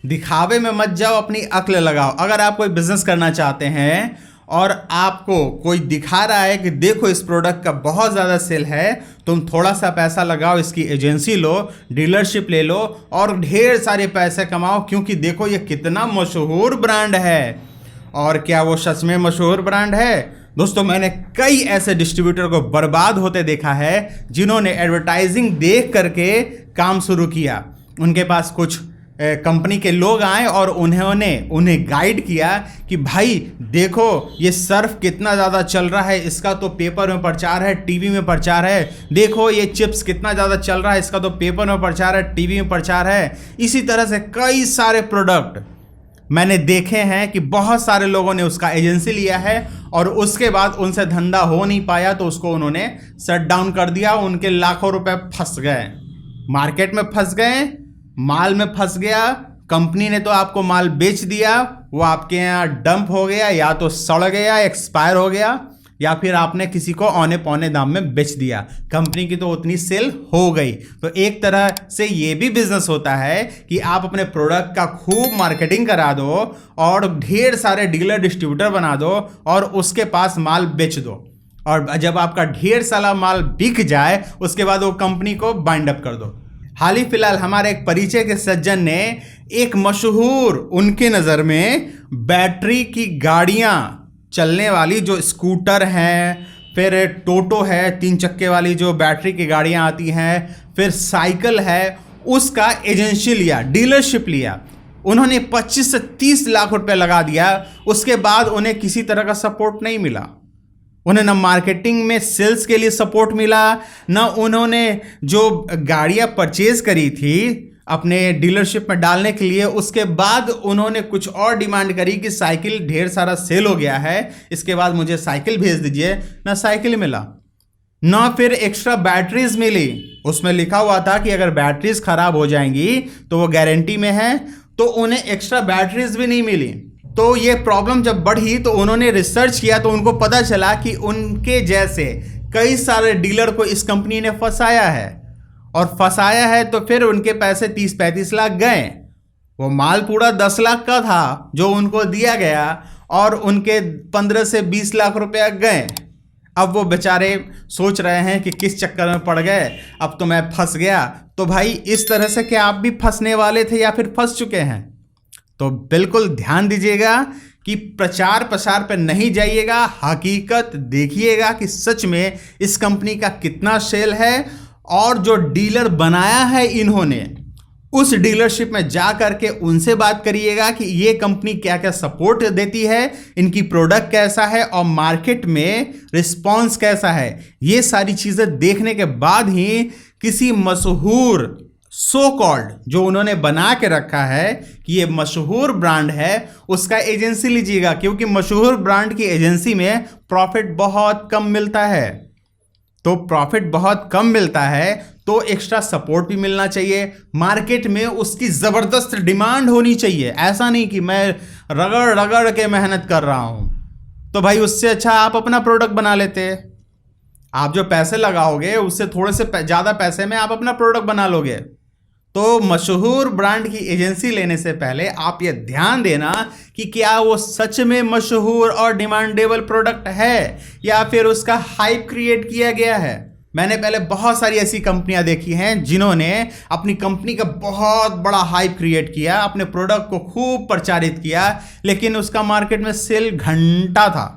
दिखावे में मत जाओ, अपनी अक्ल लगाओ। अगर आप कोई बिजनेस करना चाहते हैं और आपको कोई दिखा रहा है कि देखो इस प्रोडक्ट का बहुत ज़्यादा सेल है, तुम थोड़ा सा पैसा लगाओ, इसकी एजेंसी लो, डीलरशिप ले लो और ढेर सारे पैसे कमाओ, क्योंकि देखो ये कितना मशहूर ब्रांड है। और क्या वो सच में मशहूर ब्रांड है? दोस्तों, मैंने कई ऐसे डिस्ट्रीब्यूटर को बर्बाद होते देखा है जिन्होंने एडवर्टाइजिंग देख करके काम शुरू किया। उनके पास कुछ कंपनी के लोग आए और उन्होंने उन्हें गाइड किया कि भाई देखो ये सर्फ कितना ज़्यादा चल रहा है, इसका तो पेपर में प्रचार है, टीवी में प्रचार है। देखो ये चिप्स कितना ज़्यादा चल रहा है, इसका तो पेपर में प्रचार है, टीवी में प्रचार है। इसी तरह से कई सारे प्रोडक्ट मैंने देखे हैं कि बहुत सारे लोगों ने उसका एजेंसी लिया है और उसके बाद उनसे धंधा हो नहीं पाया तो उसको उन्होंने शट डाउन कर दिया। उनके लाखों रुपए फंस गए, मार्केट में फंस गए, माल में फंस गया। कंपनी ने तो आपको माल बेच दिया, वो आपके यहाँ डंप हो गया, या तो सड़ गया, एक्सपायर हो गया, या फिर आपने किसी को औने पौने दाम में बेच दिया। कंपनी की तो उतनी सेल हो गई। तो एक तरह से ये भी बिजनेस होता है कि आप अपने प्रोडक्ट का खूब मार्केटिंग करा दो और ढेर सारे डीलर डिस्ट्रीब्यूटर बना दो और उसके पास माल बेच दो, और जब आपका ढेर सारा माल बिक जाए उसके बाद वो कंपनी को बाइंड अप कर दो। हाल ही फिलहाल हमारे एक परिचय के सज्जन ने एक मशहूर, उनके नज़र में बैटरी की गाड़ियाँ चलने वाली जो स्कूटर हैं, फिर टोटो है 3 चक्के वाली जो बैटरी की गाड़ियाँ आती हैं, फिर साइकिल है, उसका एजेंसी लिया, डीलरशिप लिया। उन्होंने 25 से 30 लाख रुपए लगा दिया। उसके बाद उन्हें किसी तरह का सपोर्ट नहीं मिला। उन्हें ना मार्केटिंग में सेल्स के लिए सपोर्ट मिला, ना उन्होंने जो गाड़ियां परचेज करी थी अपने डीलरशिप में डालने के लिए, उसके बाद उन्होंने कुछ और डिमांड करी कि साइकिल ढेर सारा सेल हो गया है, इसके बाद मुझे साइकिल भेज दीजिए। ना साइकिल मिला, ना फिर एक्स्ट्रा बैटरीज मिली। उसमें लिखा हुआ था कि अगर बैटरीज खराब हो जाएंगी तो वो गारंटी में है, तो उन्हें एक्स्ट्रा बैटरीज भी नहीं मिली। तो ये प्रॉब्लम जब बढ़ी तो उन्होंने रिसर्च किया तो उनको पता चला कि उनके जैसे कई सारे डीलर को इस कंपनी ने फंसाया है, और फंसाया है तो फिर उनके पैसे 30-35 लाख गए। वो माल पूरा 10 लाख का था जो उनको दिया गया, और उनके 15 से 20 लाख रुपया गए। अब वो बेचारे सोच रहे हैं कि किस चक्कर में पड़ गए, अब तो मैं फंस गया। तो भाई इस तरह से क्या आप भी फंसने वाले थे या फिर फंस चुके हैं? तो बिल्कुल ध्यान दीजिएगा कि प्रचार प्रसार पर नहीं जाइएगा, हकीकत देखिएगा कि सच में इस कंपनी का कितना सेल है, और जो डीलर बनाया है इन्होंने, उस डीलरशिप में जा करके उनसे बात करिएगा कि ये कंपनी क्या क्या सपोर्ट देती है, इनकी प्रोडक्ट कैसा है और मार्केट में रिस्पॉन्स कैसा है। ये सारी चीज़ें देखने के बाद ही किसी मशहूर सो कॉल्ड, जो उन्होंने बना के रखा है कि ये मशहूर ब्रांड है, उसका एजेंसी लीजिएगा, क्योंकि मशहूर ब्रांड की एजेंसी में प्रॉफिट बहुत कम मिलता है। तो प्रॉफिट बहुत कम मिलता है तो एक्स्ट्रा सपोर्ट भी मिलना चाहिए, मार्केट में उसकी ज़बरदस्त डिमांड होनी चाहिए। ऐसा नहीं कि मैं रगड़ रगड़ के मेहनत कर रहा हूँ। तो भाई उससे अच्छा आप अपना प्रोडक्ट बना लेते। आप जो पैसे लगाओगे उससे थोड़े से ज़्यादा पैसे में आप अपना प्रोडक्ट बना लोगे। तो मशहूर ब्रांड की एजेंसी लेने से पहले आप ये ध्यान देना कि क्या वो सच में मशहूर और डिमांडेबल प्रोडक्ट है या फिर उसका हाइप क्रिएट किया गया है। मैंने पहले बहुत सारी ऐसी कंपनियां देखी हैं जिन्होंने अपनी कंपनी का बहुत बड़ा हाइप क्रिएट किया, अपने प्रोडक्ट को खूब प्रचारित किया, लेकिन उसका मार्केट में सेल घंटा था।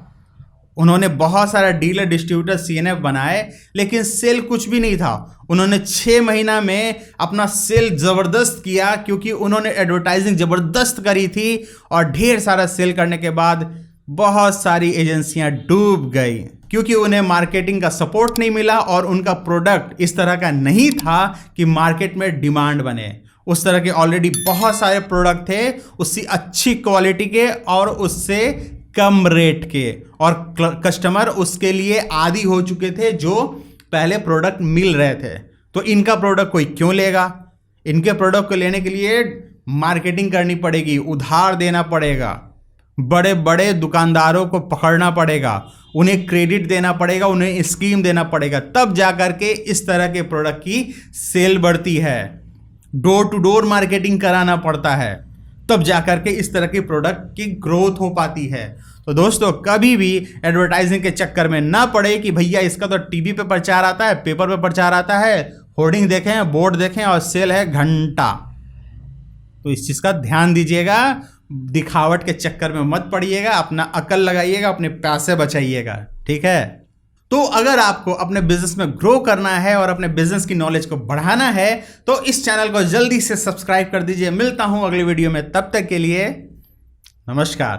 उन्होंने बहुत सारा डीलर डिस्ट्रीब्यूटर सीएनएफ बनाए, लेकिन सेल कुछ भी नहीं था। उन्होंने 6 महीना में अपना सेल ज़बरदस्त किया, क्योंकि उन्होंने एडवर्टाइजिंग ज़बरदस्त करी थी, और ढेर सारा सेल करने के बाद बहुत सारी एजेंसियां डूब गई, क्योंकि उन्हें मार्केटिंग का सपोर्ट नहीं मिला और उनका प्रोडक्ट इस तरह का नहीं था कि मार्केट में डिमांड बने। उस तरह के ऑलरेडी बहुत सारे प्रोडक्ट थे, उससे अच्छी क्वालिटी के और उससे कम रेट के, और कस्टमर उसके लिए आदी हो चुके थे जो पहले प्रोडक्ट मिल रहे थे। तो इनका प्रोडक्ट कोई क्यों लेगा? इनके प्रोडक्ट को लेने के लिए मार्केटिंग करनी पड़ेगी, उधार देना पड़ेगा, बड़े बड़े दुकानदारों को पकड़ना पड़ेगा, उन्हें क्रेडिट देना पड़ेगा, उन्हें स्कीम देना पड़ेगा, तब जा करके इस तरह के प्रोडक्ट की सेल बढ़ती है। डोर टू डोर मार्केटिंग कराना पड़ता है। तब जाकर के इस तरह की प्रोडक्ट की ग्रोथ हो पाती है। तो दोस्तों कभी भी एडवर्टाइजिंग के चक्कर में ना पड़े कि भैया इसका तो टीवी पे प्रचार आता है, पेपर पे प्रचार आता है, होर्डिंग देखें, बोर्ड देखें और सेल है घंटा। तो इस चीज का ध्यान दीजिएगा, दिखावट के चक्कर में मत पड़िएगा, अपना अकल लगाइएगा, अपने पैसे बचाइएगा, ठीक है। तो अगर आपको अपने बिजनेस में ग्रो करना है और अपने बिजनेस की नॉलेज को बढ़ाना है तो इस चैनल को जल्दी से सब्सक्राइब कर दीजिए। मिलता हूं अगली वीडियो में, तब तक के लिए नमस्कार।